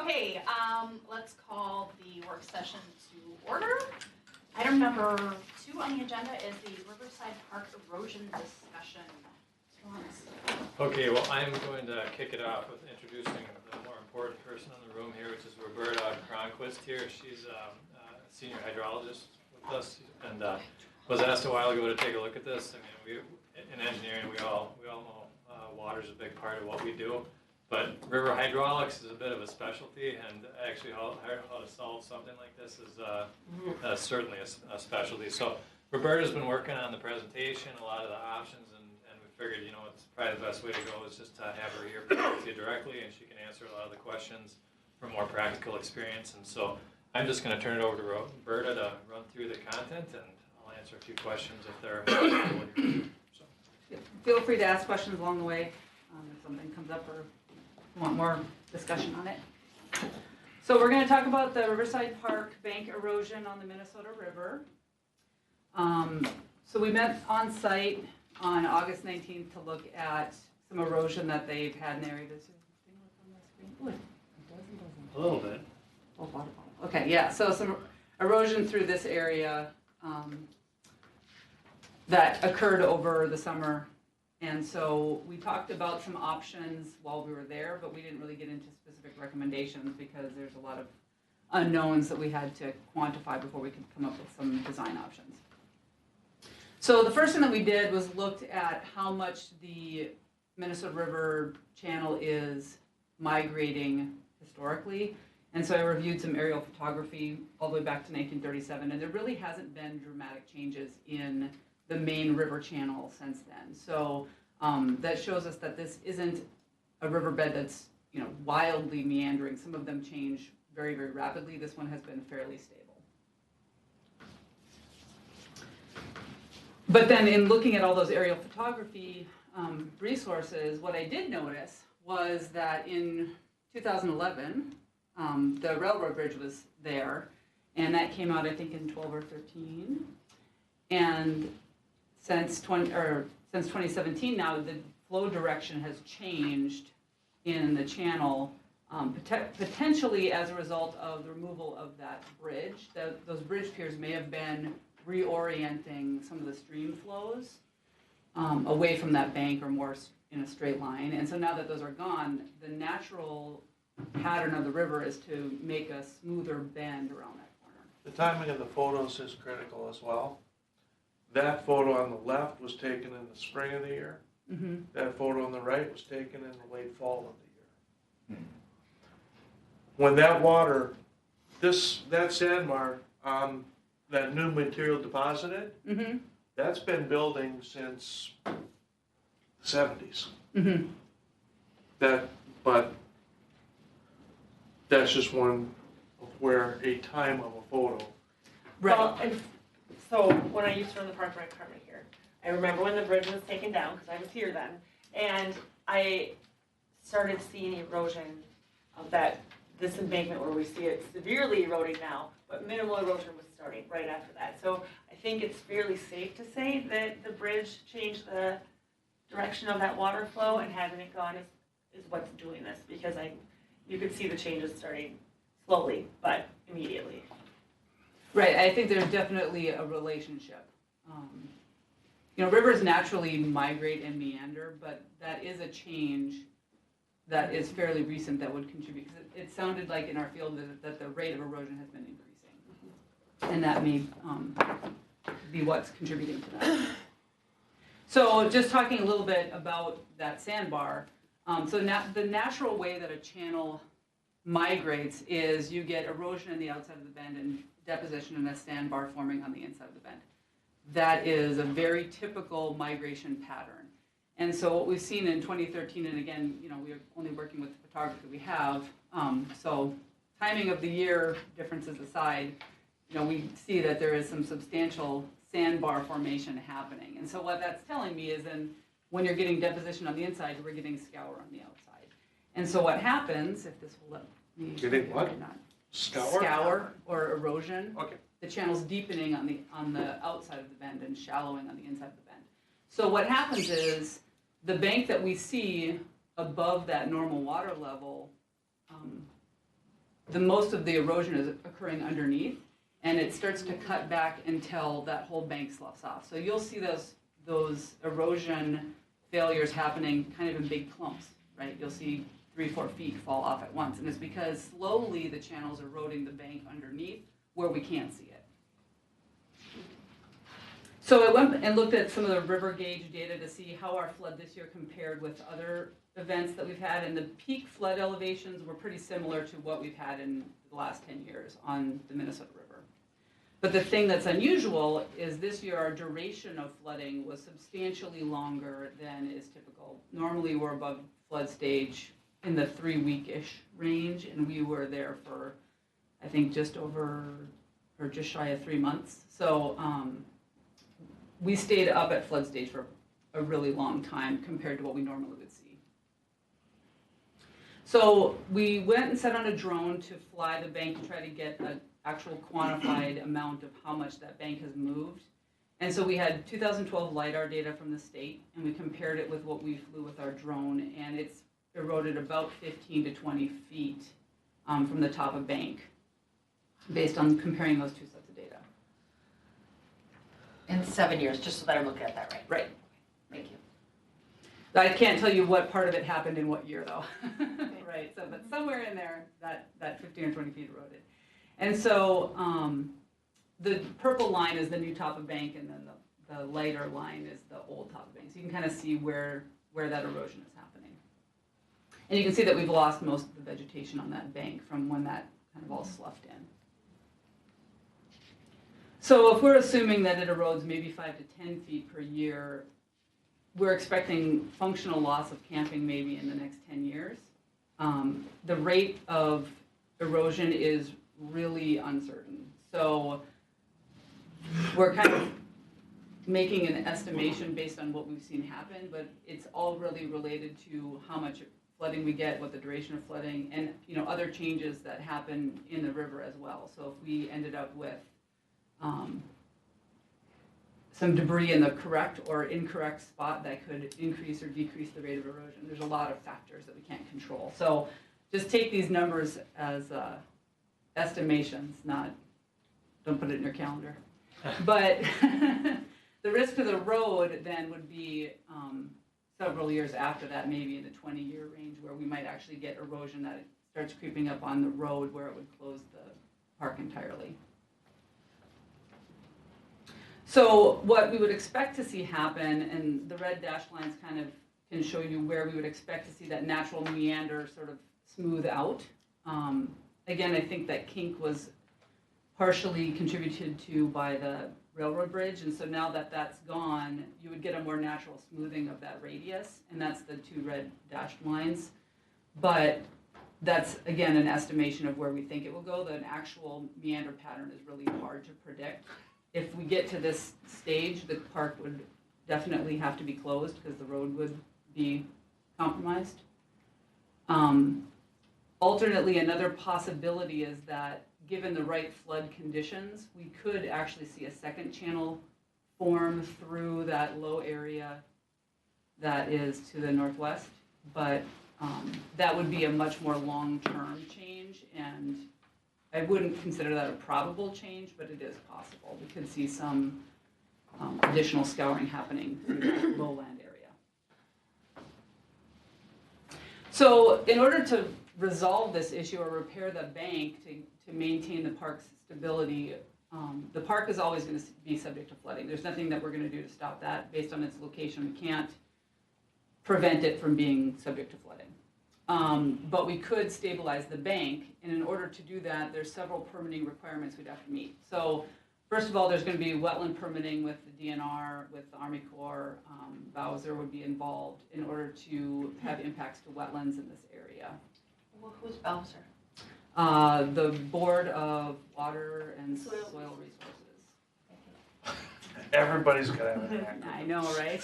Okay, let's call the work session to order. Item number 2 on the agenda is the Riverside Park erosion discussion. Okay, well, I'm going to kick it off with introducing the more important person in the room here, which is Roberta Cronquist here. She's a senior hydrologist with us, and was asked a while ago to take a look at this. I mean, in engineering, we all know water is a big part of what we do, but river hydraulics is a bit of a specialty, and actually how to solve something like this is certainly a specialty. So Roberta's been working on the presentation, a lot of the options, and we figured, you know, it's probably the best way to go is just to have her here with you directly, and she can answer a lot of the questions from more practical experience. And so I'm just going to turn it over to Roberta to run through the content, and I'll answer a few questions if they're so. Feel free to ask questions along the way if something comes up or you want more discussion on it. So we're going to talk about the Riverside Park bank erosion on the Minnesota River. So we met on site on August 19th to look at some erosion that they've had in the area. Does your thing look on the screen? Ooh, it doesn't. A little bit. Oh, water bottle. Okay, yeah, so some erosion through this area that occurred over the summer. And so we talked about some options while we were there, but we didn't really get into specific recommendations because there's a lot of unknowns that we had to quantify before we could come up with some design options. So the first thing that we did was looked at how much the Minnesota River channel is migrating historically. And so I reviewed some aerial photography all the way back to 1937, and there really hasn't been dramatic changes in the main river channel since then. So that shows us that this isn't a riverbed that's, you know, wildly meandering. Some of them change very, very rapidly. This one has been fairly stable. But then in looking at all those aerial photography resources, what I did notice was that in 2011, the railroad bridge was there, and that came out, I think, in 12 or 13. And since 2017 now, the flow direction has changed in the channel, potentially as a result of the removal of that bridge. Those bridge piers may have been reorienting some of the stream flows away from that bank or more in a straight line. And so now that those are gone, the natural pattern of the river is to make a smoother bend around that corner. The timing of the photos is critical as well. That photo on the left was taken in the spring of the year. Mm-hmm. That photo on the right was taken in the late fall of the year. Mm-hmm. When that water, that sandbar, that new material deposited, mm-hmm. that's been building since the 70s. Mm-hmm. But that's just one of where a time of a photo. Right. Well, so when I used to run the park rec department here, I remember when the bridge was taken down, because I was here then, and I started seeing erosion of this embankment where we see it severely eroding now, but minimal erosion was starting right after that. So I think it's fairly safe to say that the bridge changed the direction of that water flow, and having it gone is what's doing this, because you could see the changes starting slowly, but immediately. Right, I think there's definitely a relationship. You know, rivers naturally migrate and meander, but that is a change that is fairly recent that would contribute. Because it sounded like in our field that the rate of erosion has been increasing, and that may be what's contributing to that. So just talking a little bit about that sandbar. So the natural way that a channel migrates is you get erosion in the outside of the bend and deposition in a sandbar forming on the inside of the bend. That is a very typical migration pattern. And so what we've seen in 2013, and again, you know, we're only working with the photography we have, so timing of the year differences aside, you know, we see that there is some substantial sandbar formation happening. And so what that's telling me is then when you're getting deposition on the inside, we're getting scour on the outside. And so what happens, if this will let me... Getting what? Scour or erosion. Okay. The channel's deepening on the outside of the bend and shallowing on the inside of the bend. So what happens is the bank that we see above that normal water level the most of the erosion is occurring underneath, and it starts to cut back until that whole bank sloughs off. So you'll see those erosion failures happening kind of in big clumps, right? You'll see 3-4 feet fall off at once, and it's because slowly the channel's eroding the bank underneath where we can't see it. So I went and looked at some of the river gauge data to see how our flood this year compared with other events that we've had, and the peak flood elevations were pretty similar to what we've had in the last 10 years on the Minnesota River. But the thing that's unusual is this year our duration of flooding was substantially longer than is typical. Normally we're above flood stage in the 3-week-ish range, and we were there for, I think, just over or just shy of 3 months. So we stayed up at flood stage for a really long time compared to what we normally would see. So we went and set on a drone to fly the bank to try to get an actual quantified amount of how much that bank has moved. And so we had 2012 LiDAR data from the state, and we compared it with what we flew with our drone, and it's eroded about 15 to 20 feet from the top of bank, based on comparing those two sets of data. In 7 years, just so that I'm looking at that right. Right. Thank you. I can't tell you what part of it happened in what year, though. Right. So, but somewhere in there, that 15 or 20 feet eroded. And so the purple line is the new top of bank, and then the lighter line is the old top of bank. So you can kind of see where that erosion is happening. And you can see that we've lost most of the vegetation on that bank from when that kind of all sloughed in. So if we're assuming that it erodes maybe 5 to 10 feet per year, we're expecting functional loss of camping maybe in the next 10 years. The rate of erosion is really uncertain. So we're kind of making an estimation based on what we've seen happen, but it's all really related to how much flooding we get, what the duration of flooding, and other changes that happen in the river as well. So if we ended up with some debris in the correct or incorrect spot, that could increase or decrease the rate of erosion. There's a lot of factors that we can't control. So just take these numbers as estimations, don't put it in your calendar. But the risk to the road then would be several years after that, maybe in the 20-year range, where we might actually get erosion that starts creeping up on the road where it would close the park entirely. So what we would expect to see happen, and the red dashed lines kind of can show you where we would expect to see that natural meander sort of smooth out. Again, I think that kink was partially contributed to by the railroad bridge, and so now that that's gone, you would get a more natural smoothing of that radius, and that's the 2 red dashed lines. But that's, again, an estimation of where we think it will go. The actual meander pattern is really hard to predict. If we get to this stage, the park would definitely have to be closed because the road would be compromised. Alternately, another possibility is that given the right flood conditions, we could actually see a second channel form through that low area that is to the northwest. But that would be a much more long-term change, and I wouldn't consider that a probable change, but it is possible. We could see some additional scouring happening through that lowland area. So in order to resolve this issue or repair the bank to maintain the park's stability, the park is always going to be subject to flooding. There's nothing that we're going to do to stop that based on its location. We can't prevent it from being subject to flooding. But we could stabilize the bank, and in order to do that, there's several permitting requirements we'd have to meet. So first of all, there's going to be wetland permitting with the DNR, with the Army Corps. Bowser would be involved in order to have impacts to wetlands in this area. Well, who's Bowser? The Board of Water and Soil Resources. Everybody's got to have an acronym. I know, right?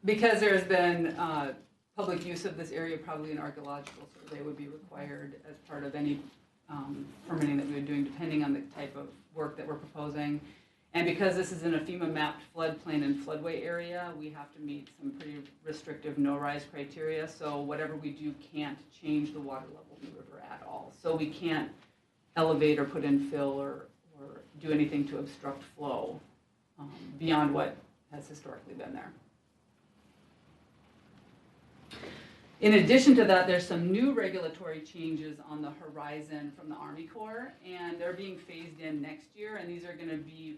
Because there's been public use of this area, probably an archaeological survey would be required as part of any permitting that we were doing, depending on the type of work that we're proposing. And because this is in a FEMA mapped floodplain and floodway area, we have to meet some pretty restrictive no-rise criteria. So whatever we do can't change the water level in the river at all. So we can't elevate or put in fill or do anything to obstruct flow beyond what has historically been there. In addition to that, there's some new regulatory changes on the horizon from the Army Corps, and they're being phased in next year, and these are going to be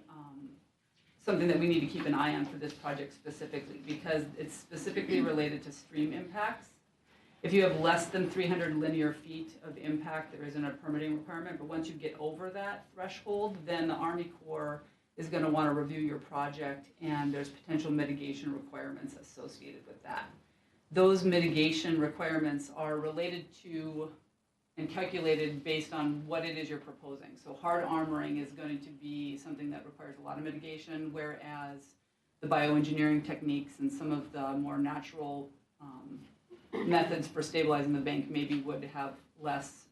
something that we need to keep an eye on for this project specifically, because it's specifically related to stream impacts. If you have less than 300 linear feet of impact, there isn't a permitting requirement, but once you get over that threshold, then the Army Corps is going to want to review your project, and there's potential mitigation requirements associated with that. Those mitigation requirements are related to and calculated based on what it is you're proposing. So hard armoring is going to be something that requires a lot of mitigation, whereas the bioengineering techniques and some of the more natural methods for stabilizing the bank maybe would have less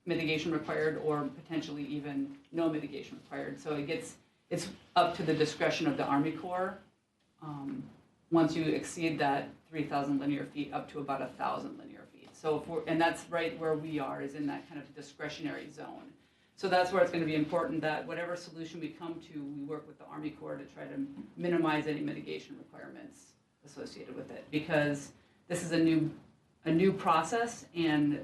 mitigation required, or potentially even no mitigation required. So it's up to the discretion of the Army Corps. Once you exceed that 3,000 linear feet up to about 1,000 linear feet. So and that's right where we are, is in that kind of discretionary zone. So that's where it's going to be important that whatever solution we come to, we work with the Army Corps to try to minimize any mitigation requirements associated with it, because this is a new process, and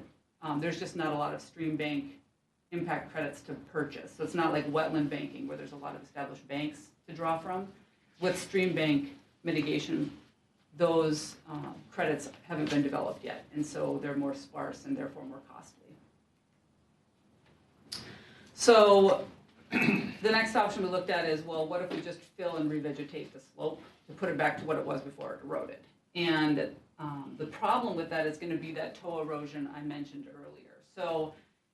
there's just not a lot of stream bank impact credits to purchase. So it's not like wetland banking where there's a lot of established banks to draw from. With stream bank mitigation, those credits haven't been developed yet, and so they're more sparse and therefore more costly. So the next option we looked at is, well, what if we just fill and revegetate the slope to put it back to what it was before it eroded? And the problem with that is going to be that toe erosion I mentioned earlier. So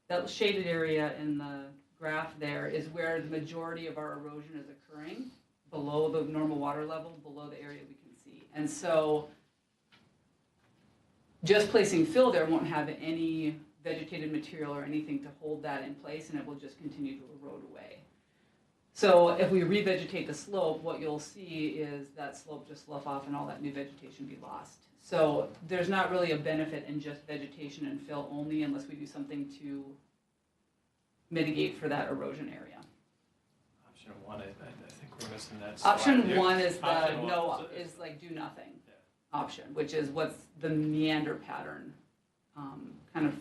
that shaded area in the graph there is where the majority of our erosion is occurring, below the normal water level, below the area we can see. And so just placing fill there won't have any vegetated material or anything to hold that in place, and it will just continue to erode away. So if we revegetate the slope, what you'll see is that slope just slough off and all that new vegetation be lost. So there's not really a benefit in just vegetation and fill only, unless we do something to mitigate for that erosion area. Option one, I think we're missing that slide Option here. one is the Option one no, is like do nothing option, which is what's the meander pattern, kind of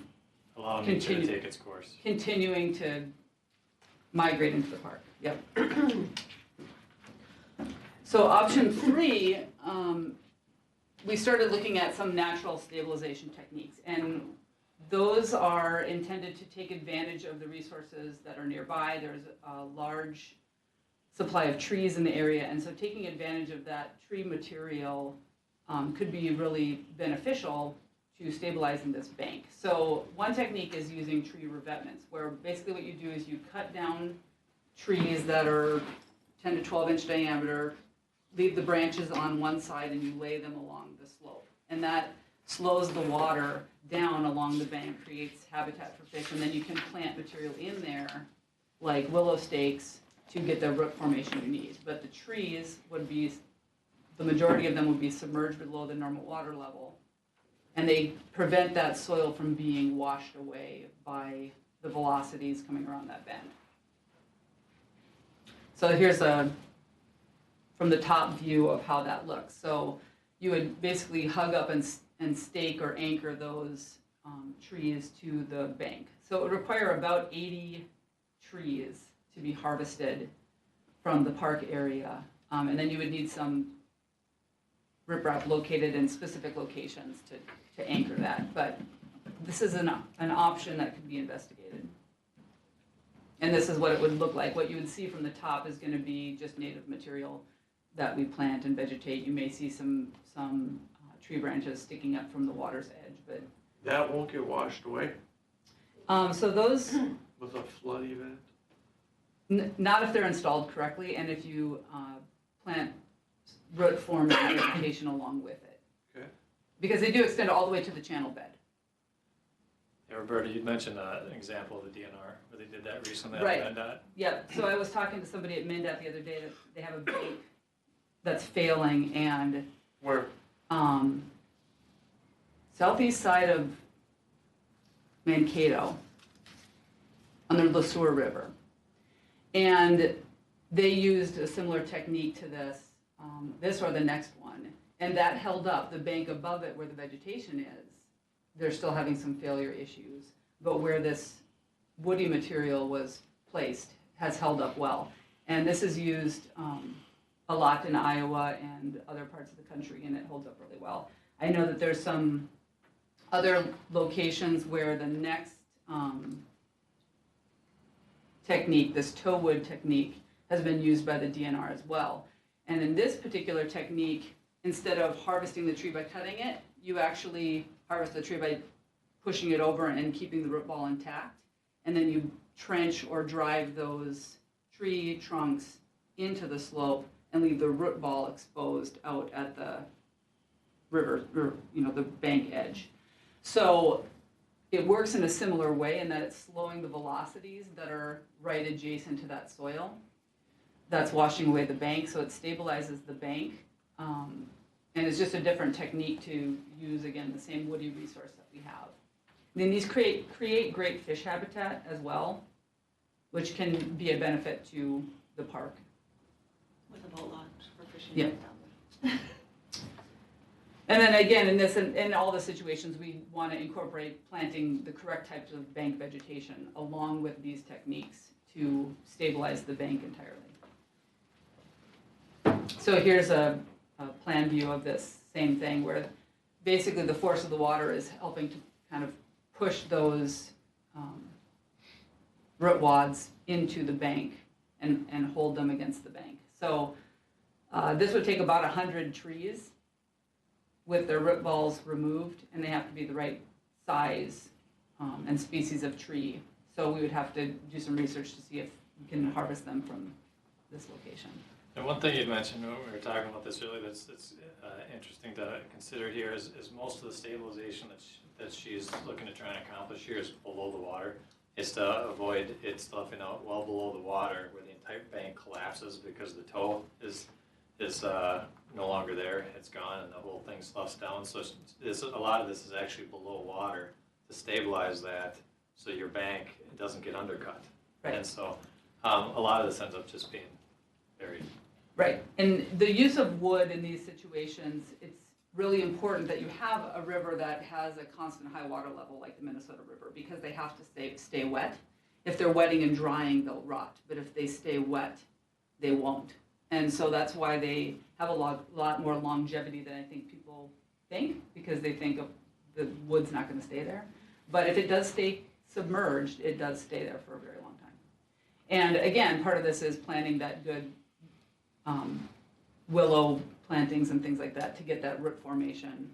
Allow nature to take its course. continuing to migrate into the park. Yep. So option three, we started looking at some natural stabilization techniques, and those are intended to take advantage of the resources that are nearby. There's a large supply of trees in the area, and so taking advantage of that tree material could be really beneficial to stabilizing this bank. So one technique is using tree revetments, where basically what you do is you cut down trees that are 10 to 12 inch diameter, leave the branches on one side, and you lay them along the slope. And that slows the water down along the bank, creates habitat for fish, and then you can plant material in there, like willow stakes, to get the root formation you need. But the trees would be, the majority of them would be submerged below the normal water level, and they prevent that soil from being washed away by the velocities coming around that bend. So here's from the top view of how that looks. So you would basically hug up and stake or anchor those trees to the bank. So it would require about 80 trees to be harvested from the park area. And then you would need some riprap located in specific locations to anchor that. But this is an option that could be investigated. And this is what it would look like. What you would see from the top is going to be just native material that we plant and vegetate. You may see some tree branches sticking up from the water's edge, but That won't get washed away so those with a flood event? not if they're installed correctly, and if you plant root forming vegetation along with it. Okay. Because they do extend all the way to the channel bed. Yeah, Roberta, you'd mentioned an example of the DNR, where they did that recently. Right. And Yeah, so I was talking to somebody at MnDOT the other day that they have a bank that's failing and Where, southeast side of Mankato, on the LeSueur River. And they used a similar technique to this or the next one, and that held up. The bank above it where the vegetation is, they're still having some failure issues, but where this woody material was placed has held up well. And this is used a lot in Iowa and other parts of the country, and it holds up really well. I know that there's some other locations where the next technique, this toe wood technique, has been used by the DNR as well. And in this particular technique, instead of harvesting the tree by cutting it, you actually harvest the tree by pushing it over and keeping the root ball intact. And then you trench or drive those tree trunks into the slope and leave the root ball exposed out at the river, or, the bank edge. So it works in a similar way in that it's slowing the velocities that are right adjacent to that soil. That's washing away the bank, so it stabilizes the bank. And it's just a different technique to use, again, the same woody resource that we have. And then these create great fish habitat as well, which can be a benefit to the park. With a boat launch for fishing. Yeah. down there. And then again, in all the situations, we want to incorporate planting the correct types of bank vegetation along with these techniques to stabilize the bank entirely. So here's a plan view of this same thing where basically the force of the water is helping to kind of push those root wads into the bank and hold them against the bank. So this would take about 100 trees with their root balls removed, and they have to be the right size and species of tree. So we would have to do some research to see if we can harvest them from this location. And one thing you mentioned when we were talking about this earlier that's interesting to consider here is most of the stabilization that she's looking to try and accomplish here is below the water. It's to avoid it sloughing out well below the water where the entire bank collapses because the toe is no longer there. It's gone and the whole thing sloughs down. So a lot of this is actually below water to stabilize that so your bank doesn't get undercut. Right. And so a lot of this ends up just being buried. Right, and the use of wood in these situations, it's really important that you have a river that has a constant high water level like the Minnesota River, because they have to stay wet. If they're wetting and drying, they'll rot, but if they stay wet, they won't. And so that's why they have a lot more longevity than I think people think, because they think of the wood's not going to stay there. But if it does stay submerged, it does stay there for a very long time. And again, part of this is planting that good willow plantings and things like that to get that root formation.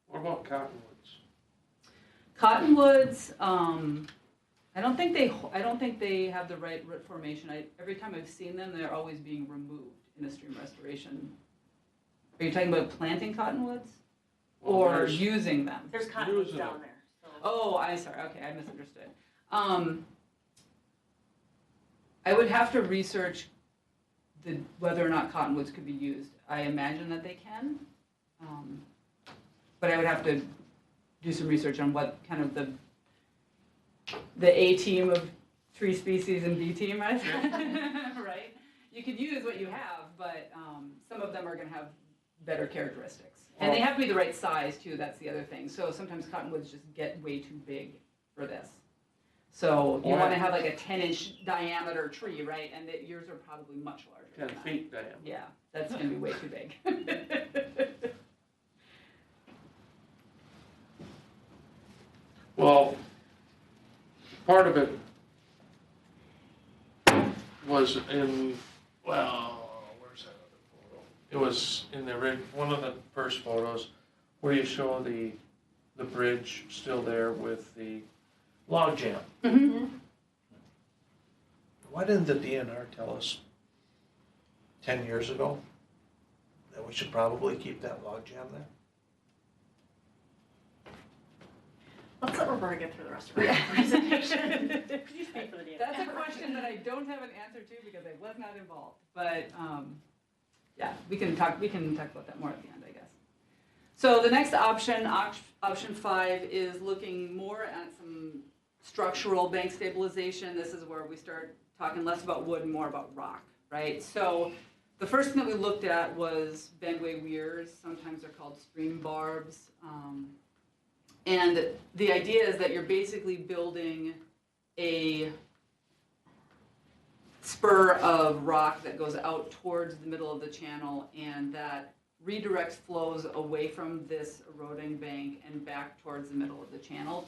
what about cottonwoods? Cottonwoods, I don't think they have the right root formation. Every time I've seen them, they're always being removed in a stream restoration. Are you talking about planting cottonwoods Well, or there's- using them? There's cottonwoods Using down it. there, so. Oh, I'm sorry. Okay, I misunderstood. I would have to research whether or not cottonwoods could be used. I imagine that they can, but I would have to do some research on what kind of the A team of tree species and B team, right? Right? You could use what you have, but some of them are going to have better characteristics. And they have to be the right size too, that's the other thing. So sometimes cottonwoods just get way too big for this. So you want to have like a 10-inch diameter tree, right? And yours are probably much larger. 10 than that. feet diameter. Yeah, that's going to be way too big. Well, part of it was in, well, where's that other photo? It was in one of the first photos where you show the bridge still there with the log jam. Mhm. Why didn't the DNR tell us 10 years ago that we should probably keep that log jam there? Let's let we're gonna get through the rest of our presentation. Could you speak for the data? That's a question that I don't have an answer to because I was not involved, but, yeah, we can talk about that more at the end, I guess. So the next option, option 5, is looking more at some structural bank stabilization. This is where we start talking less about wood and more about rock, right? So the first thing that we looked at was bendway weirs. Sometimes they're called stream barbs. And the idea is that you're basically building a spur of rock that goes out towards the middle of the channel and that redirects flows away from this eroding bank and back towards the middle of the channel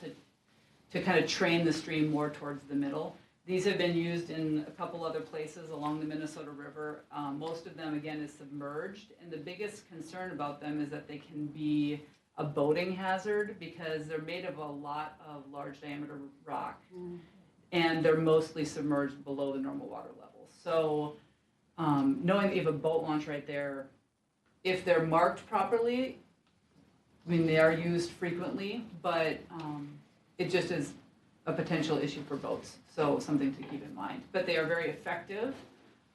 to kind of train the stream more towards the middle. These have been used in a couple other places along the Minnesota River. Most of them, again, is submerged, and the biggest concern about them is that they can be a boating hazard because they're made of a lot of large diameter rock, and they're mostly submerged below the normal water level. So knowing that you have a boat launch right there, if they're marked properly, I mean, they are used frequently, but it just is a potential issue for boats, so something to keep in mind. But they are very effective,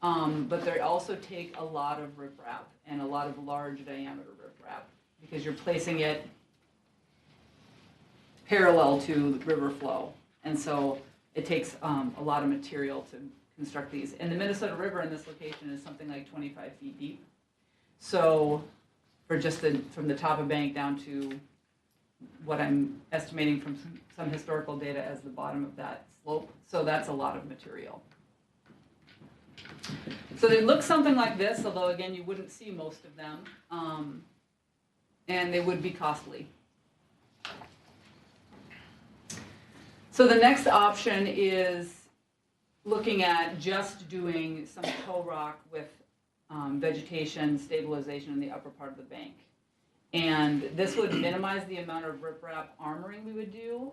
but they also take a lot of riprap and a lot of large diameter riprap because you're placing it parallel to the river flow. And so it takes a lot of material to construct these. And the Minnesota River in this location is something like 25 feet deep. So for just from the top of bank down to what I'm estimating from some historical data as the bottom of that slope. So that's a lot of material. So they look something like this, although again, you wouldn't see most of them. And they would be costly. So the next option is looking at just doing some toe rock with vegetation stabilization in the upper part of the bank. And this would minimize the amount of riprap armoring we would do,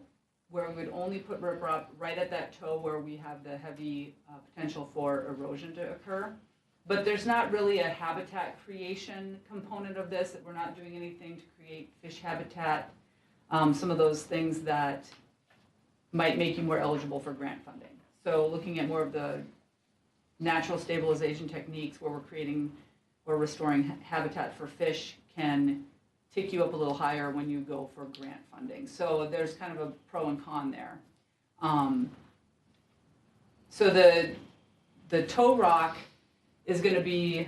where we would only put riprap right at that toe where we have the heavy potential for erosion to occur. But there's not really a habitat creation component of this. We're not doing anything to create fish habitat, some of those things that might make you more eligible for grant funding. So looking at more of the natural stabilization techniques where we're creating or restoring habitat for fish can take you up a little higher when you go for grant funding. So there's kind of a pro and con there. So the toe rock is going to be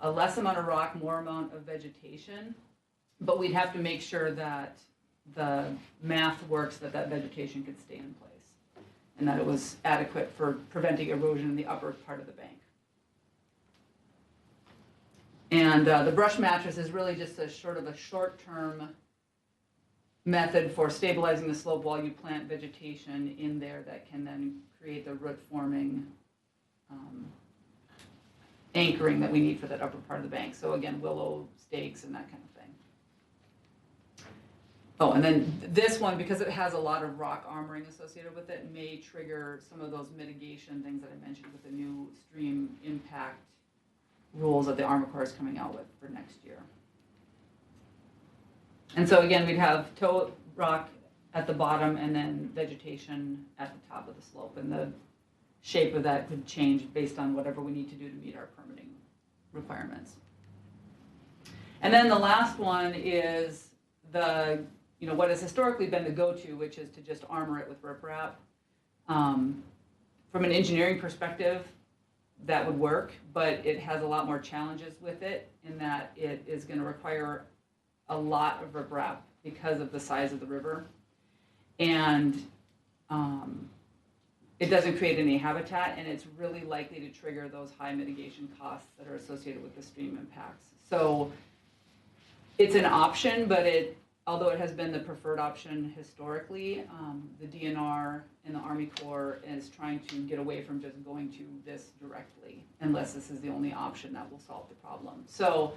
a less amount of rock, more amount of vegetation, but we'd have to make sure that the math works that that vegetation could stay in place and that it was adequate for preventing erosion in the upper part of the bank. And the brush mattress is really just a sort of a short-term method for stabilizing the slope while you plant vegetation in there that can then create the root-forming anchoring that we need for that upper part of the bank. So again, willow stakes and that kind of thing. Oh, and then this one, because it has a lot of rock armoring associated with it, may trigger some of those mitigation things that I mentioned with the new stream impact rules that the Army Corps is coming out with for next year. And so again, we'd have toe rock at the bottom and then vegetation at the top of the slope. And the shape of that could change based on whatever we need to do to meet our permitting requirements. And then the last one is what has historically been the go-to, which is to just armor it with riprap. From an engineering perspective, that would work, but it has a lot more challenges with it in that it is going to require a lot of riprap because of the size of the river. And it doesn't create any habitat, and it's really likely to trigger those high mitigation costs that are associated with the stream impacts. So it's an option, but although it has been the preferred option historically, the DNR and the Army Corps is trying to get away from just going to this directly, unless this is the only option that will solve the problem. So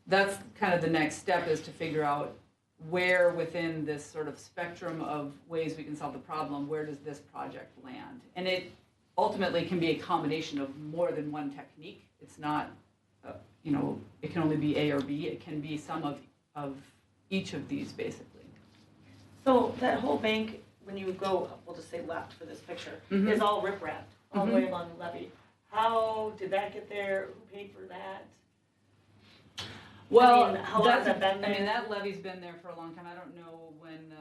that's kind of the next step, is to figure out where within this sort of spectrum of ways we can solve the problem, where does this project land? And it ultimately can be a combination of more than one technique. It's not, it can only be A or B. It can be some of each of these, basically. So that whole bank, when you go, we'll just say left for this picture, Mhm. is all rip-wrapped all the way along the levee. How did that get there? Who paid for that? Well, I mean, how long has that's, that been I mean, there? that levee's been there for a long time. I don't know when,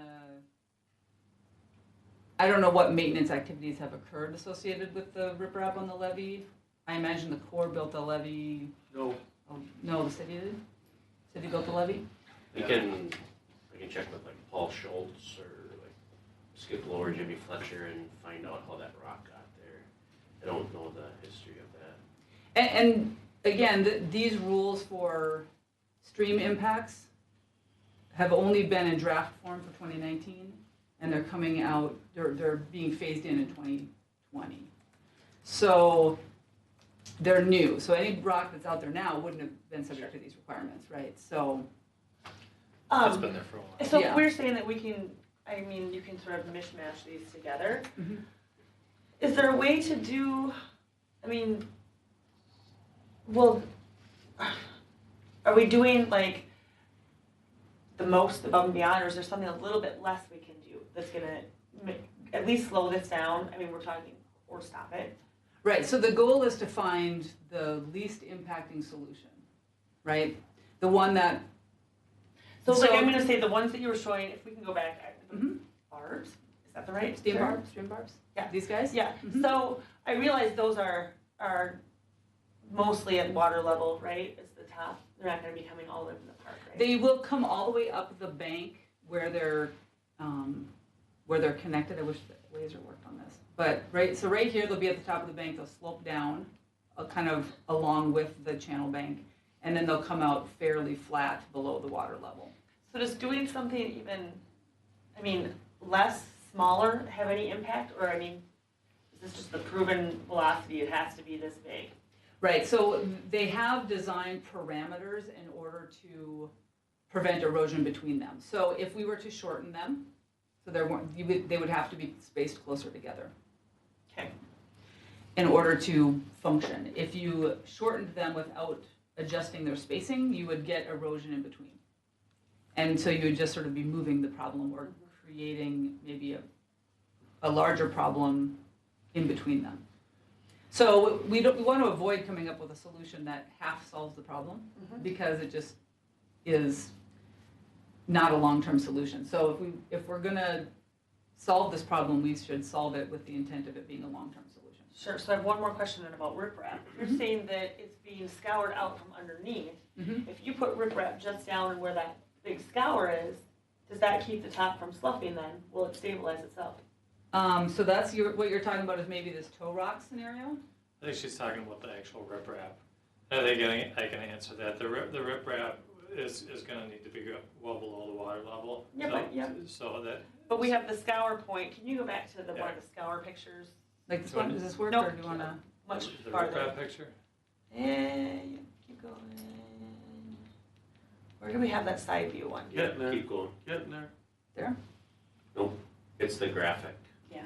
I don't know what maintenance activities have occurred associated with the riprap on the levee. I imagine the Corps built the levee, No, no, the city did? City built the levee? I can check with like Paul Schultz or like Skip Lowe or Jimmy Fletcher and find out how that rock got there. I don't know the history of that. And again, these rules for stream impacts have only been in draft form for 2019, and they're coming out, they're being phased in 2020. So they're new. So any rock that's out there now wouldn't have been subject to these requirements, right? So, It's been there for a while. So Yeah. we're saying that we can, I mean, you can sort of mishmash these together. Mhm. Is there a way to do, I mean, well, are we doing like the most above and beyond, or is there something a little bit less we can do that's gonna at least slow this down? I mean, we're talking, or stop it. right, so the goal is to find the least impacting solution, right? The one that, So like, So- I'm gonna say the ones that you were showing, if we can go back, the Mhm. barbs, is that the right steam term? barbs, stream barbs? Yeah. These guys? Yeah, Mhm. so I realize those are mostly at water level, right, is the top, they're not gonna be coming all the way from the park, right? They will come all the way up the bank where they're connected. I wish the laser worked on this. But so right here, they'll be at the top of the bank. They'll slope down, kind of along with the channel bank, and then they'll come out fairly flat below the water level. So does doing something even, I mean, less, smaller, have any impact, or I mean, is this just the proven velocity, it has to be this big? Right. So they have design parameters in order to prevent erosion between them. So if we were to shorten them, so they would have to be spaced closer together. Okay. In order to function. If you shortened them without adjusting their spacing, you would get erosion in between. And so you would just sort of be moving the problem or creating maybe a larger problem in between them. So we want to avoid coming up with a solution that half solves the problem Mhm. because it just is not a long-term solution. So if we're gonna solve this problem, we should solve it with the intent of it being a long-term solution. Sure, so I have one more question then about riprap. You're saying that it's being scoured out from underneath. Mhm. If you put riprap just down where that big scour is, does that keep the top from sloughing then? Will it stabilize itself? So that's what you're talking about is maybe this toe rock scenario? I think she's talking about the actual riprap. I think I can answer that. The riprap is gonna need to be well below the water level. Yeah, So- but- yeah. So that, But we have the scour point. Can you go back to one Yeah. of the scour pictures Like this one, does this work Nope. or do you wanna? much the farther? riprap picture? And keep going. Where do we have that side view one? Getting there. Keep going. getting there. There? It's the graphic. Yeah.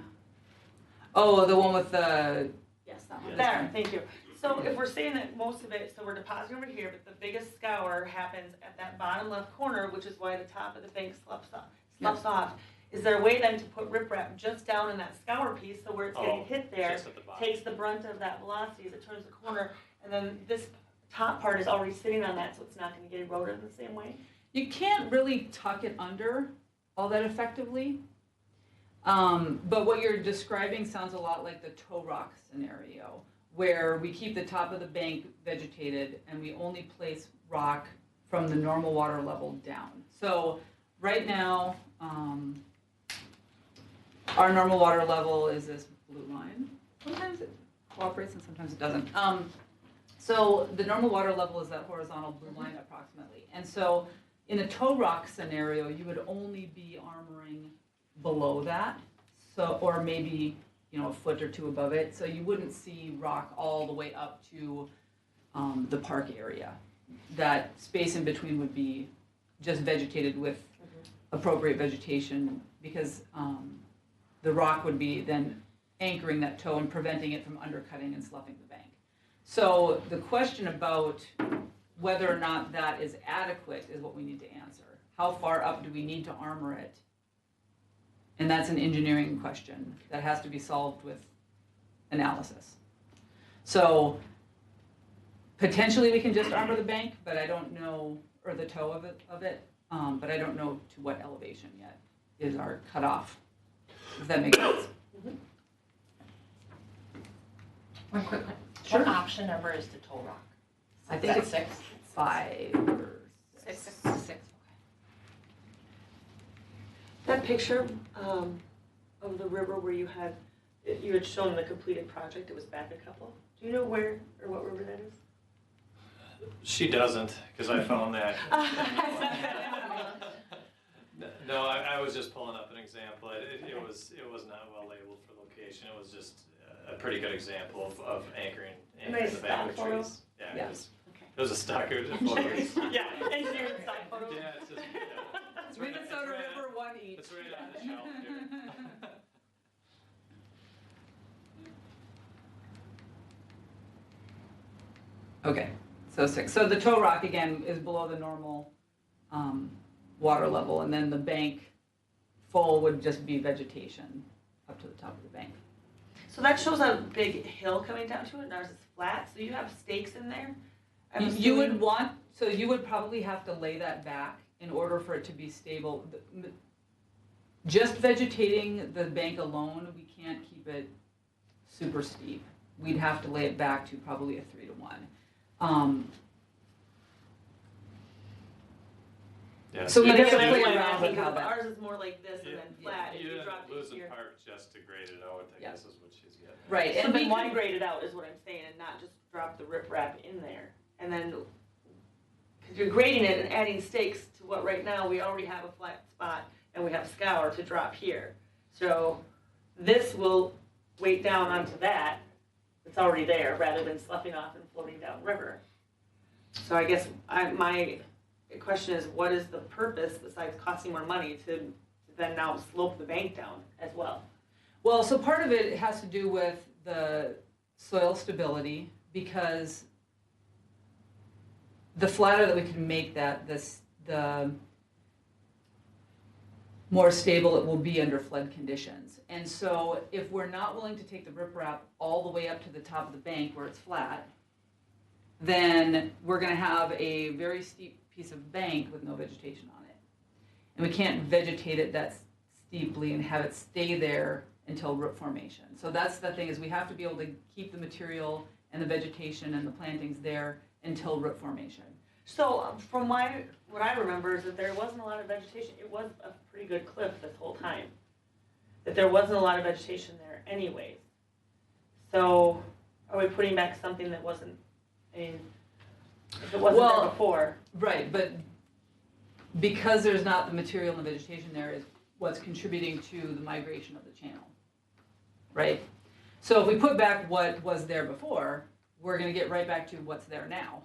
Oh, the one with the, yes, that one. Yeah. There, thank you. So if we're saying that most of it, so we're depositing over here, but the biggest scour happens at that bottom left corner, which is why the top of the bank sloughs off. Is there a way then to put riprap just down in that scour piece, so where it's getting Oh, hit there, Just at the bottom. takes the brunt of that velocity as it turns the corner, and then this top part is already sitting on that, so it's not gonna get eroded in the same way? You can't really tuck it under all that effectively. But what you're describing sounds a lot like the toe rock scenario, where we keep the top of the bank vegetated and we only place rock from the normal water level down. So right now, our normal water level is this blue line. Sometimes it cooperates and sometimes it doesn't. So the normal water level is that horizontal blue line approximately. And so in a toe rock scenario, you would only be armoring below that, so, or maybe, a foot or two above it, so you wouldn't see rock all the way up to the park area. That space in between would be just vegetated with appropriate vegetation, because the rock would be then anchoring that toe and preventing it from undercutting and sloughing the bank. So the question about whether or not that is adequate is what we need to answer. How far up do we need to armor it And that's an engineering question that has to be solved with analysis. So potentially we can just armor the bank, but I don't know, or the toe of it, but I don't know to what elevation yet is our cutoff. Does that make sense? One quick one. Sure. What option number is the toll rock? I think it's six. 5 or 6. Six, okay. That picture of the river where you had shown the completed project, it was back a couple. Do you know where or what river that is? She doesn't, because I found that. No, I was just pulling up an example. It was not well labeled for location. It was just a pretty good example of anchoring Nice the bank with stock photo. trees. Yeah, Yes. it was a stock photo. Yeah, engineering stock photo. Yeah, it's just, it's right- Minnesota it's right- River, 1 each. It's right on the shelf here. Okay, so 6. So the toe rock, again, is below the normal water level, and then the bank full would just be vegetation up to the top of the bank. So that shows a big hill coming down to it, and ours is flat, so you have stakes in there? I'm You would assuming- want, so you would probably have to lay that back in order for it to be stable. Just vegetating the bank alone, we can't keep it super steep. We'd have to lay it back to probably a 3 to 1. Yeah, So we Yeah, have that's to what play I'm around asking, with how because that. ours is more like this and Yeah. then flat, if You you end drop up it losing here. part just to grade it out, I Yeah. guess is what she's getting at. Right, So and then we why can, grade it out is what I'm saying, and not just drop the riprap in there, and then, because you're grading it and adding stakes to what right now, we already have a flat spot, and we have scour to drop here. So this will weight down onto that, it's already there, rather than sloughing off and floating down river. So I guess my question is, what is the purpose, besides costing more money, to then now slope the bank down as well? well, so part of it has to do with the soil stability, because the flatter that we can make that, the more stable it will be under flood conditions. And so if we're not willing to take the riprap all the way up to the top of the bank where it's flat, then we're gonna have a very steep piece of bank with no vegetation on it. And we can't vegetate it that steeply and have it stay there until root formation. So that's the thing, is we have to be able to keep the material and the vegetation and the plantings there until root formation. So from what I remember is that there wasn't a lot of vegetation. It was a pretty good cliff this whole time. That there wasn't a lot of vegetation there anyways. So are we putting back something that wasn't, I mean, if it wasn't Well, there before? Right, but because there's not the material and the vegetation there is what's contributing to the migration of the channel, right? So if we put back what was there before, we're gonna get right back to what's there now,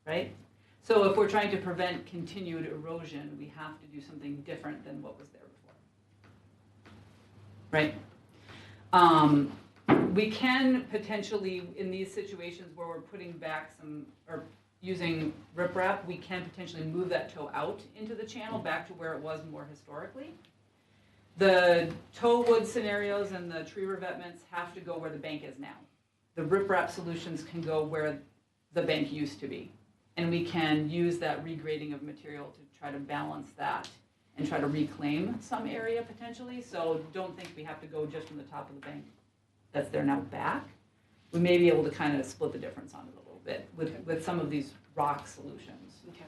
right? So if we're trying to prevent continued erosion, we have to do something different than what was there before, right? We can potentially, in these situations where we're putting back some, or using riprap, we can potentially move that toe out into the channel back to where it was more historically. The toe wood scenarios and the tree revetments have to go where the bank is now. The riprap solutions can go where the bank used to be. And we can use that regrading of material to try to balance that and try to reclaim some area potentially. So don't think we have to go just from the top of the bank that's there now back. We may be able to kind of split the difference on it a little bit with some of these rock solutions. Okay.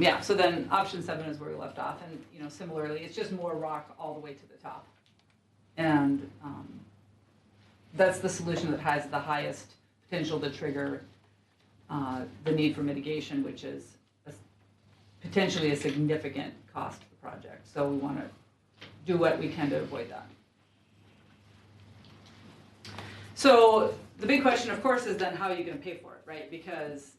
Yeah, so then option 7 is where we left off, and similarly, it's just more rock all the way to the top. And that's the solution that has the highest potential to trigger the need for mitigation, which is potentially a significant cost to the project. So we want to do what we can to avoid that. So the big question, of course, is then how are you going to pay for it, right? Because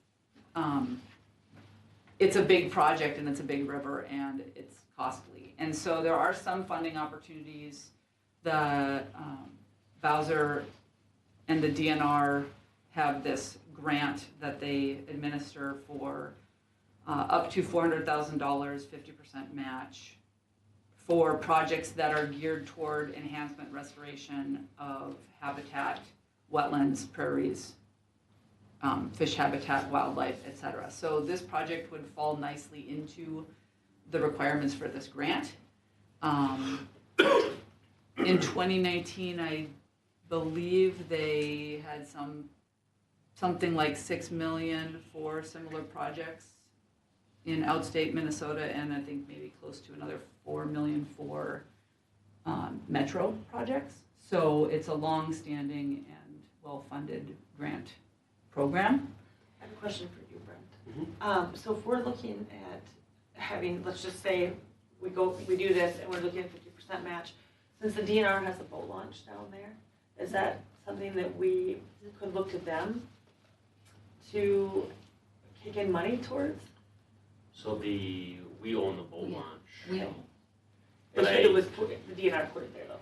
it's a big project and it's a big river and it's costly. And so there are some funding opportunities. The Bowser and the DNR have this grant that they administer for up to $400,000, 50% match for projects that are geared toward enhancement, restoration of habitat, wetlands, prairies, fish habitat, wildlife, etc. So this project would fall nicely into the requirements for this grant. In 2019, I believe they had something like 6 million for similar projects in outstate Minnesota, and I think maybe close to another 4 million for metro projects. So it's a long-standing and well-funded grant program. I have a question for you, Brent. So if we're looking at having, let's just say, we do this and we're looking at 50% match, since the DNR has a boat launch down there, is that something that we could look to them to kick in money towards? So we own the boat launch. We own. But The DNR put it there though.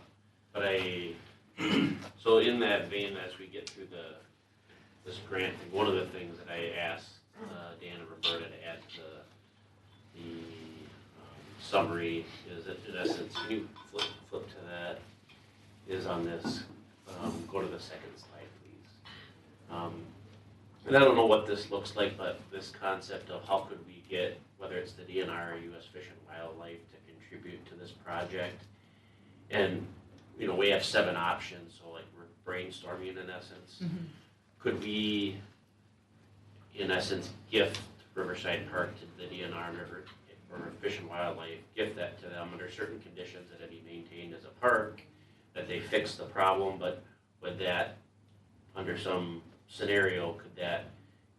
So in that vein, as we get through this grant thing, one of the things that I asked Dan and Roberta to add to the summary is that in essence, can you flip to that, is on this, go to the second slide, please. And I don't know what this looks like, but this concept of how could we get, whether it's the DNR or U.S. Fish and Wildlife, to contribute to this project. And, you know, we have 7 options, so like we're brainstorming in essence. Mm-hmm. Could we, in essence, gift Riverside Park to the DNR or Fish and Wildlife, gift that to them under certain conditions that it be maintained as a park, that they fix the problem, but would that, under some scenario, could that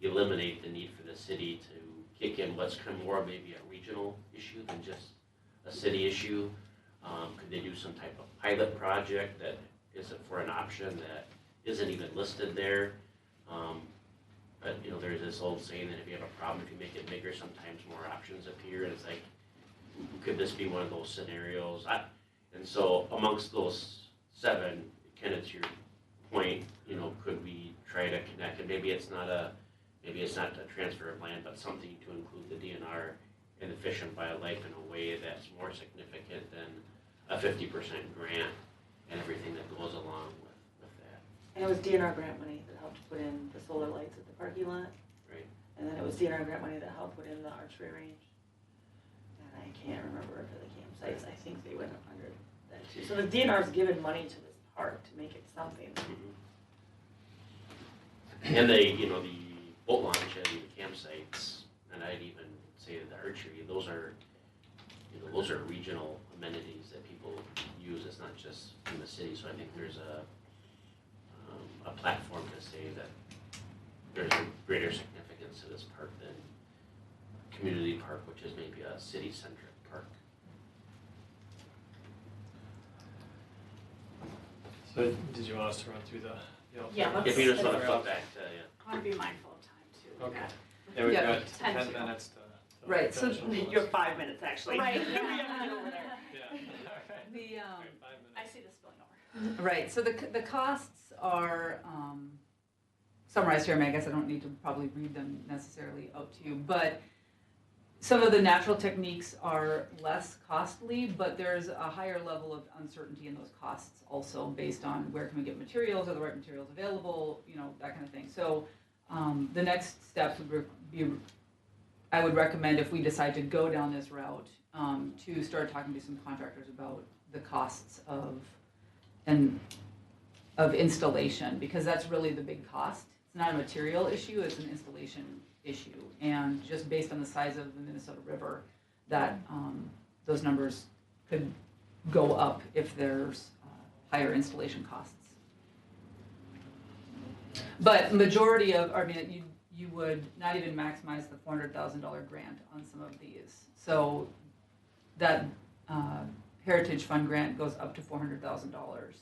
eliminate the need for the city to kick in what's kind of more maybe a regional issue than just a city issue? Could they do some type of pilot project that isn't for an option that isn't even listed there? But you know, there's this old saying that if you have a problem, if you make it bigger, sometimes more options appear. And it's like, could this be one of those scenarios? And so amongst those 7, kind of to your point, you know, could we try to connect? And maybe it's not a transfer of land, but something to include the DNR and the Fish and Wildlife in a way that's more significant than a 50% grant and everything that goes along with that. And it was DNR grant money that helped put in the solar lights at the parking lot. Right. And then it was DNR grant money that helped put in the archery range. And I can't remember for the campsites, I think they went under that too. So the DNR's given money to this park to make it something. And they, you know, the boat launch and the campsites, and I'd even say the archery, those are regional amenities that people use. It's not just in the city. So I think there's a platform to say that there's a greater significance to this park than community park, which is maybe a city-centric park. So did you want us to run through the? Yeah, let's. If you just want to flip back to, I want to be mindful of time too. Okay. Yeah. Yeah, we've Yeah. got 10 10 to. minutes to. Right, so finish up You this. have 5 minutes actually. Right. We have to get over there. Yeah, okay. The, Okay, 5 minutes. I see this spilling over. Right, so the costs are summarized here. I mean, I guess I don't need to probably read them necessarily out to you, but some of the natural techniques are less costly, but there's a higher level of uncertainty in those costs also based on where can we get materials, are the right materials available, you know, that kind of thing. So the next steps would be, I would recommend if we decide to go down this route, to start talking to some contractors about the costs of installation, because that's really the big cost. It's not a material issue, it's an installation issue. And just based on the size of the Minnesota River, that those numbers could go up if there's higher installation costs. But majority of, I mean, you would not even maximize the $400,000 grant on some of these. So that Heritage Fund grant goes up to $400,000.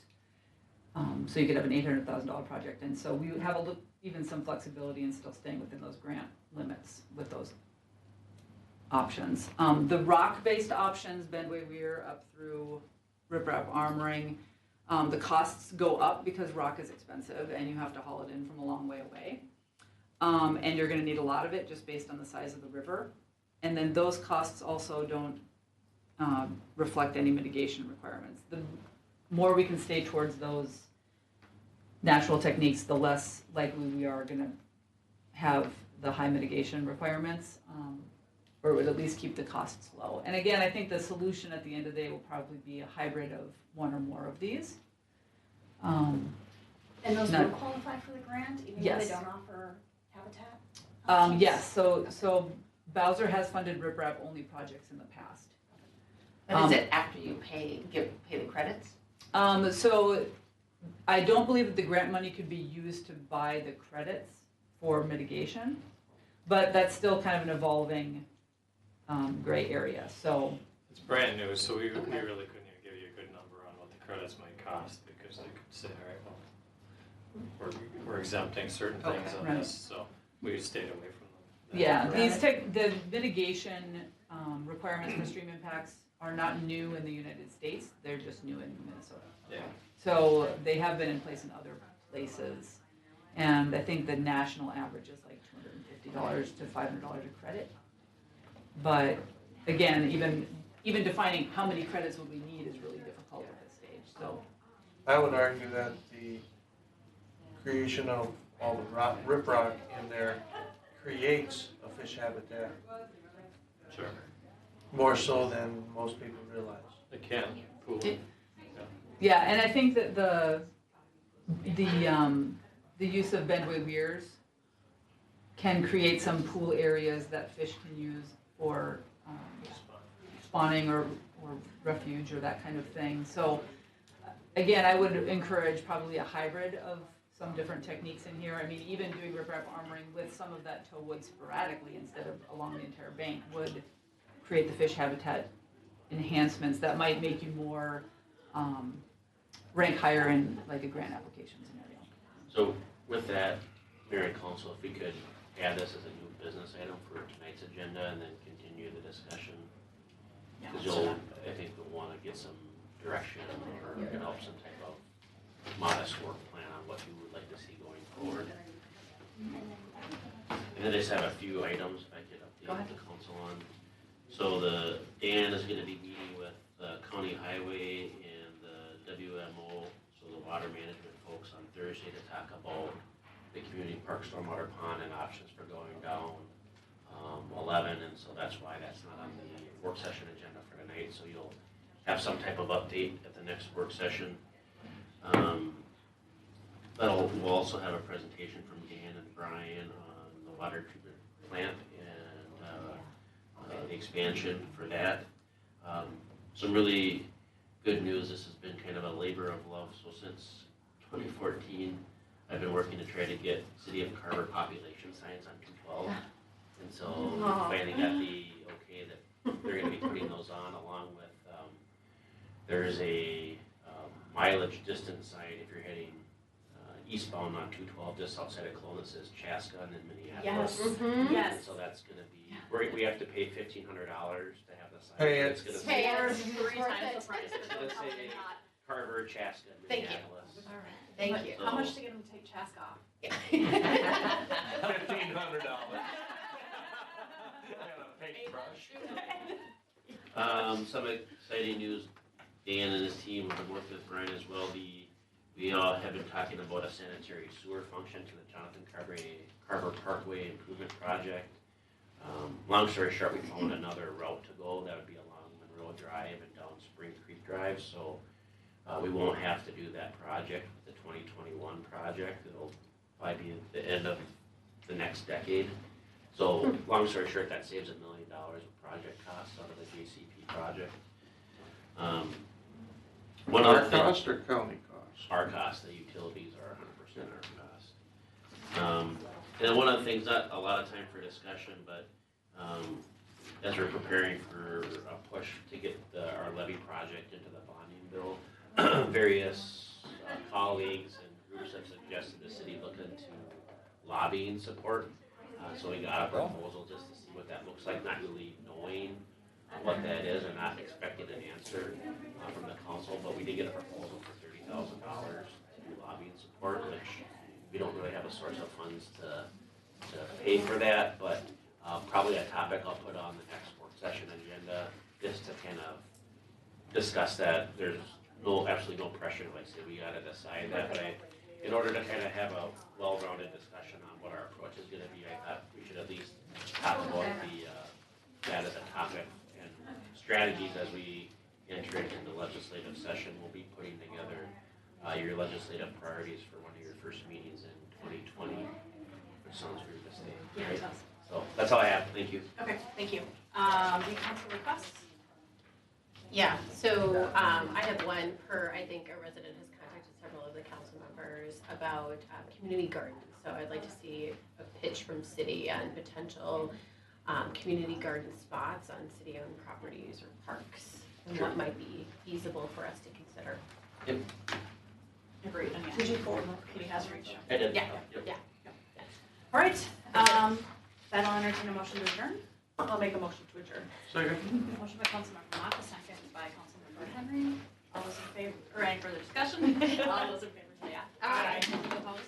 So you could have an $800,000 project. And so we would have even some flexibility in still staying within those grant limits with those options. The rock-based options, Bendway Weir up through Riprap Armoring, the costs go up because rock is expensive and you have to haul it in from a long way away. And you're going to need a lot of it just based on the size of the river. And then those costs also don't reflect any mitigation requirements. The more we can stay towards those natural techniques, the less likely we are going to have the high mitigation requirements, or it would at least keep the costs low. And again, I think the solution at the end of the day will probably be a hybrid of one or more of these. And those No. will qualify for the grant, even though Yes. they don't offer habitat? Yes, so Bowser has funded riprap only projects in the past. But is it after you pay the credits? So I don't believe that the grant money could be used to buy the credits for mitigation, but that's still kind of an evolving gray area, so. It's brand new, so we really Okay. couldn't even give you a good number on what the credits might cost, because they could say, all right, well, we're exempting certain things Okay. on Right. this, so we stayed away from them. Yeah, the mitigation requirements for stream impacts are not new in the United States, they're just new in Minnesota. Yeah. So they have been in place in other places, and I think the national average is like $250 to $500 a credit. But again, even defining how many credits would we need is really difficult at this stage, so. I would argue that the creation of all the riprap in there creates a fish habitat Sure, more so than most people realize. they can, cool. Yeah, and I think that the use of bendway weirs can create some pool areas that fish can use for spawning or refuge or that kind of thing. So again, I would encourage probably a hybrid of some different techniques in here. I mean, even doing riprap armoring with some of that tow wood sporadically instead of along the entire bank would create the fish habitat enhancements that might make you more rank higher in like a grant application scenario. So with that, Mayor and Council, if we could add this as a new business item for tonight's agenda and then continue the discussion. Because I think we'll want to get some direction or develop some type of modest work plan on what you would like to see going forward. And then I just have a few items if I could update the council on. So Dan is going to be meeting with the county highway and the WMO, so the water management folks, on Thursday to talk about the community park stormwater pond and options for going down 11, and so that's why that's not on the work session agenda for tonight. So you'll have some type of update at the next work session. We'll also have a presentation from Dan and Brian on the water treatment plant and the expansion for that. Some really good news. This has been kind of a labor of love. So since 2014, I've been working to try to get City of Carver population signs on 212. And so we finally got the okay that they're going to be putting those on, along with there's a mileage distance sign if you're heading eastbound on 212 just outside of Cologne that says Chaska and then Minneapolis. Yes, yes. And so that's going to be, we have to pay $1,500 to have the sign. Pay It's it. going to Hey, say it's three times the price, but Let's probably say- not. Carver, Chaska, and Thank you. Minneapolis. All right. Thank you. How much to get them to take Chaska off? $1,500. And a paintbrush. Some exciting news, Dan and his team have worked with Brian as well. We all have been talking about a sanitary sewer function to the Jonathan Carver Parkway Improvement Project. Long story short, we found another route to go. That would be along Monroe Drive and down Spring Creek Drive. So we won't have to do that project with the 2021 project. It'll probably be at the end of the next decade. So long story short, that saves $1 million of project costs out of the JCP project. One Our other thing, cost or county cost? our costs, the utilities are 100% our cost. And one of the things, not a lot of time for discussion, but as we're preparing for a push to get our levy project into the bonding bill, various colleagues and groups have suggested the city look into lobbying support. So we got a proposal just to see what that looks like, not really knowing what that is and not expecting an answer from the council, but we did get a proposal for $30,000 to do lobbying support, which we don't really have a source of funds to pay for that, but Probably a topic I'll put on the next work session agenda, just to kind of discuss that. There's absolutely no pressure to like say we gotta decide that, but in order to kind of have a well-rounded discussion on what our approach is gonna be, I thought we should at least talk about that as a topic and strategies as we enter into the legislative session. We'll be putting together your legislative priorities for one of your first meetings in 2020, which sounds weird to say. Yeah, it does. So that's all I have. Thank you. Okay, thank you. The council requests? Yeah, so I have one per, I think a resident has contacted several of the council members about community gardens. So I'd like to see a pitch from city on potential community garden spots on city-owned properties or parks, and what might be feasible for us to consider. Agreed, and yeah. Did you forward them? Katie has reached out. I did. Yeah, Yep. yeah. All right, then I'll entertain a motion to adjourn. I'll make a motion to adjourn. Second? Motion by Councilmember Mott, second by Councilmember Henry. All those in favor, or any further discussion? All those in favor say aye. Aye. Opposed?